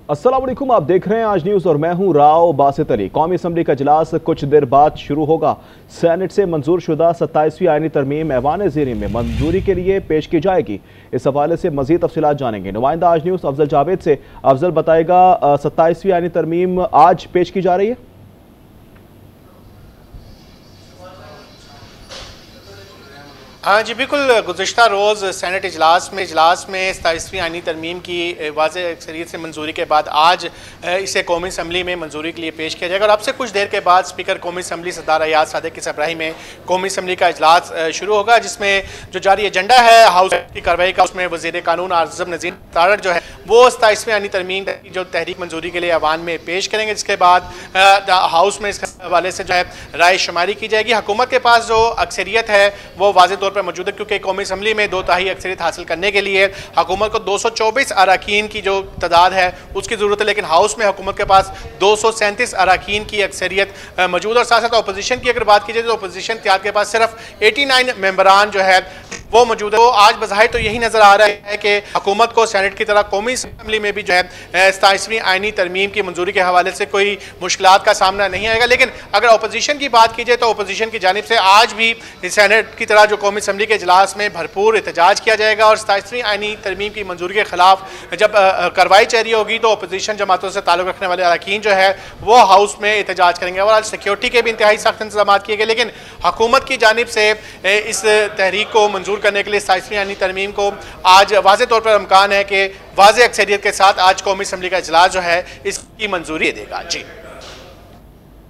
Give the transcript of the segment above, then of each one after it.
अस्सलाम वालेकुम, आप देख रहे हैं आज न्यूज़ और मैं हूं राव बासित अली। कौमी असम्बली का इजलास कुछ देर बाद शुरू होगा। सेनेट से मंजूर शुदा 27वीं आईनी तरमीम ऐवान ज़ेरी में मंजूरी के लिए पेश की जाएगी। इस हवाले से मजीद तफसीलात जानेंगे नुमाइंदा आज न्यूज़ अफजल जावेद से। अफजल बताएगा, 27वीं आईनी तरमीम आज पेश की जा रही है। हाँ जी बिल्कुल, गुज़िश्ता रोज़ सेनेट इजलास में 27वीं आईनी तरमीम की वाज़ेह अक्सरियत से मंजूरी के बाद आज इसे कौमी असम्बली में मंजूरी के लिए पेश किया जाएगा और अब से कुछ देर के बाद स्पीकर कौमी असम्बली सरदार अयाज सादिक की सरबराही में कौमी असम्बली का इजलास शुरू होगा, जिसमें जो जारी एजेंडा है हाउस की कार्रवाई का, उसमें वज़ीर कानून आज़म नज़ीर तारड़ जो है वो 27वीं आईनी तरमीम की जो तहरीक मंजूरी के लिए ऐवान में पेश करेंगे, जिसके बाद हाउस में इस हवाले से जो है राय शुमारी की जाएगी। हुकूमत के पास जो अक्सरियत है वो वाज़ेह तौर पर मौजूद है, क्योंकि कौमी असम्बली में 2/3 अक्सरियत हासिल करने के लिए हुकूमत को 224 अरकान की जो तादाद है उसकी ज़रूरत है, लेकिन हाउस में हुकूमत के पास 237 अरकान की अक्सरियत मौजूद। और साथ साथ अपोजिशन की अगर बात की जाए तो अपोजिशन इत्तेहाद के पास सिर्फ 89 मेंबरान जो है वो मौजूद है। वो आज बज़ाहिर तो यही नजर आ रहा है कि हुकूमत को सेनेट की तरह कौमी असम्बली में भी जो है 27वीं आईनी तरमीम की मंजूरी के हवाले से कोई मुश्किलात का सामना नहीं आएगा। लेकिन अगर अपोजिशन की बात की जाए तो अपोजिशन की जानिब से आज भी सेनेट की तरह जो कौमी असम्बली के इजलास में भरपूर एहतजाज किया जाएगा और 27वीं आईनी तरमीम की मंजूरी के खिलाफ जब कार्रवाई जारी होगी तो अपोजिशन जमातों से ताल्लुक़ रखने वाले अरकान जो है वो हाउस में एहतजाज करेंगे। और आज सिक्योरिटी के भी इंतहाई सख्त इंतजाम किए गए, लेकिन हुकूमत की जानिब से इस तहरीक को मंजूर करने के लिए 27वीं आईनी तरमीम को आज वाज़ेह तौर पर इम्कान है कि वाज़ेह अक्सरियत के साथ आज कौमी असम्बली का इजलास जो है इसकी मंजूरी देगा। जी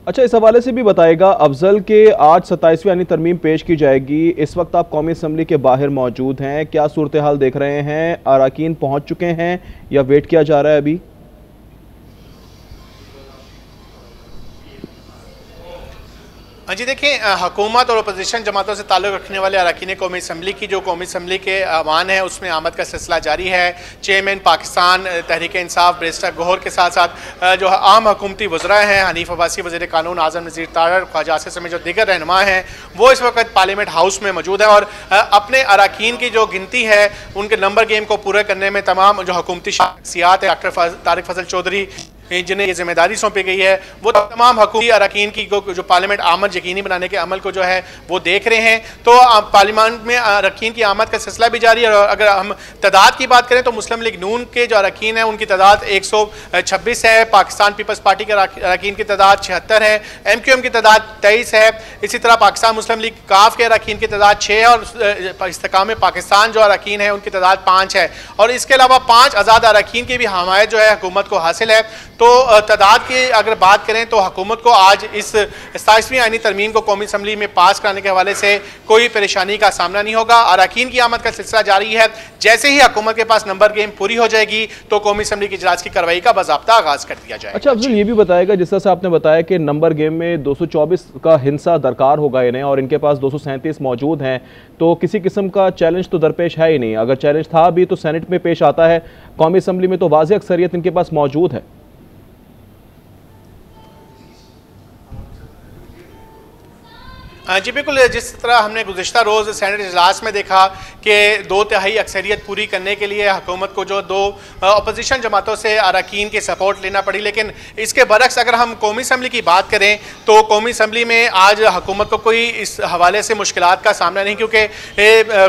अच्छा, इस हवाले से भी बताएगा अफजल के आज 27वीं आईनी तरमीम पेश की जाएगी। इस वक्त आप कौमी असम्बली के बाहर मौजूद हैं, क्या सूरत हाल देख रहे हैं? अरकान पहुँच चुके हैं या वेट किया जा रहा है अभी? हाँ जी, देखिए हुकूमत और अपोजिशन जमातों से ताल्लुक़ रखने वाले अरकान कौमी असम्बली की जो कौमी असम्बली के ऐवान है उसमें आमद का सिलसिला जारी है। चेयरमैन पाकिस्तान तहरीक इंसाफ बैरिस्टर गौहर के साथ साथ जो आम हुकूमती वज़रा हैं हनीफ अब्बासी, वज़ीर कानून आज़म नज़ीर तारड़, ख्वाजा आसिफ समेत जो दीगर रहनुमा हैं वो इस वक्त पार्लियामेंट हाउस में मौजूद है और अपने अरकान की जो गिनती है उनके नंबर गेम को पूरा करने में तमाम जो हुकूमती शख्सियात है, डॉक्टर तारिक फजल चौधरी जिन्हें ये जिम्मेदारी सौंपी गई है वो तमाम हुकूमती अरकान की जो पार्लियामेंट आमद यकीनी बनाने के अमल को जो है वो देख रहे हैं। तो पार्लियामेंट में अरकान की आमद का सिलसिला भी जारी है। और अगर हम तादाद की बात करें तो मुस्लिम लीग नून के जो अरकान है उनकी तादाद 126 है, पाकिस्तान पीपल्स पार्टी के अरकान की तादाद 76 है, MQM की तादाद 23 है, इसी तरह पाकिस्तान मुस्लिम लीग काफ के अरकान की तादाद 6 है और इस्तेकाम पाकिस्तान जो अरकान है उनकी तादाद 5 है। और इसके अलावा 5 आज़ाद अरकान की भी हमायत जो है हुकूमत को हासिल है। तो तादाद की अगर बात करें तो हुकूमत को आज इस 27वीं आईनी तरमीम को कौमी असम्बली में पास कराने के हवाले से कोई परेशानी का सामना नहीं होगा। अरकान की आमद का सिलसिला जारी है, जैसे ही हुकूमत के पास नंबर गेम पूरी हो जाएगी तो कौमी असम्बली की इजलास की कार्रवाई का बाज़ाब्ता आगाज कर दिया जाएगा। अच्छा अफजल, ये भी बताएगा जिस तरह से आपने बताया कि नंबर गेम में 224 का हिस्सा दरकार होगा इन्हें और इनके पास 237 मौजूद हैं, तो किसी किस्म का चैलेंज तो दरपेश है ही नहीं। अगर चैलेंज था भी तो सेनेट में पेश आता है, कौमी असम्बली में तो वाज़ेह अक्सरियत इनके पास मौजूद है। जी बिल्कुल, जिस तरह हमने गुज़िश्ता रोज़ सेनेट इजलास में देखा कि 2/3 अक्सरियत पूरी करने के लिए हुकूमत को जो 2 अपोजिशन जमातों से अरकान की सपोर्ट लेना पड़ी, लेकिन इसके बरक्स अगर हम कौमी असम्बली की बात करें तो कौमी असम्बली में आज हुकूमत को कोई इस हवाले से मुश्किलात का सामना नहीं, क्योंकि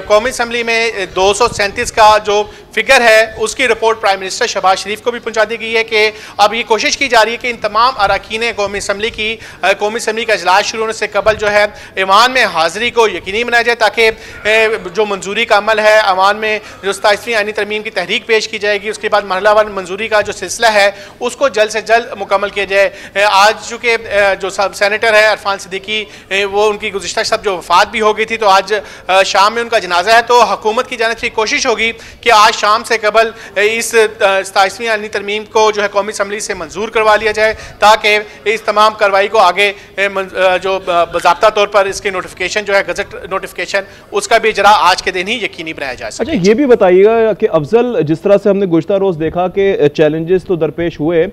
कौमी असम्बली में 237 का जो फिगर है उसकी रिपोर्ट प्राइम मिनिस्टर शहबाज शरीफ को भी पहुँचा दी गई है कि अब ये कोशिश की जा रही है कि इन तमाम अरकान कौमी असम्बली का इजलास शुरू होने से कबल जो है ऐवान में हाज़िरी को यकीनी बनाया जाए, ताकि जो मंजूरी का अमल है ऐवान में जो 27वीं आईनी तरमीम की तहरीक पेश की जाएगी उसके बाद मरहलावार मंजूरी का जो सिलसिला है उसको जल्द से जल्द मुकम्मल किया जाए। आज चूँकि जो सब सेनेटर है इरफान सिद्दीकी वो उनकी गुज़िश्ता शब जो वफ़ात भी हो गई थी तो आज शाम में उनका जनाजा है, तो हुकूमत की जानिब से कोशिश होगी कि आज शाम से कबल इस 27वीं आईनी तरमीम को जो है कौमी असम्बली से मंजूर करवा लिया जाए, ताकि इस तमाम कार्रवाई को आगे जो बाज़ाब्ता तौर पर इसकी नोटिफिकेशन जो है गजट नोटिफिकेशन उसका भी इजरा आज के दिन ही यकीनी बनाया जा सके। अच्छा, ये भी बताइएगा कि अफजल, जिस तरह से हमने गुज़िश्ता रोज़ देखा कि चैलेंजेस तो दरपेश हुए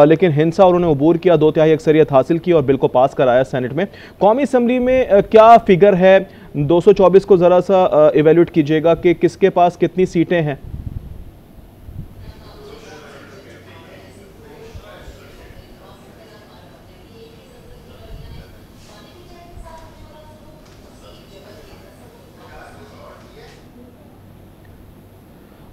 लेकिन हिंसा और उन्हें अबूर किया, 2/3 अक्सरियत हासिल की और बिल को पास कराया सेनेट में। कौमी असम्बली में क्या फिगर है? 224 को ज़रा सा इवेल्यूट कीजिएगा कि किसके पास कितनी सीटें हैं।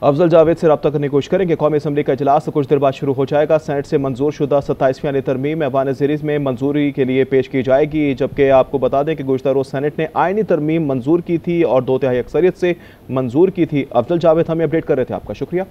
अफजल जावेद से रब्ता करने की कोशिश करेंगे। कौमी असम्बली का इजलास कुछ देर बाद शुरू हो जाएगा। सेनेट से मंजूर शुदा 27वीं आईनी तरमीम ऐवान ज़ेर में मंजूरी के लिए पेश की जाएगी। जबकि आपको बता दें कि गुज़श्ता रोज़ सेनेट ने आईनी तरमीम मंजूर की थी और 2/3 अक्सरियत से मंजूर की थी। अफजल जावेद हमें अपडेट कर रहे थे, आपका शुक्रिया।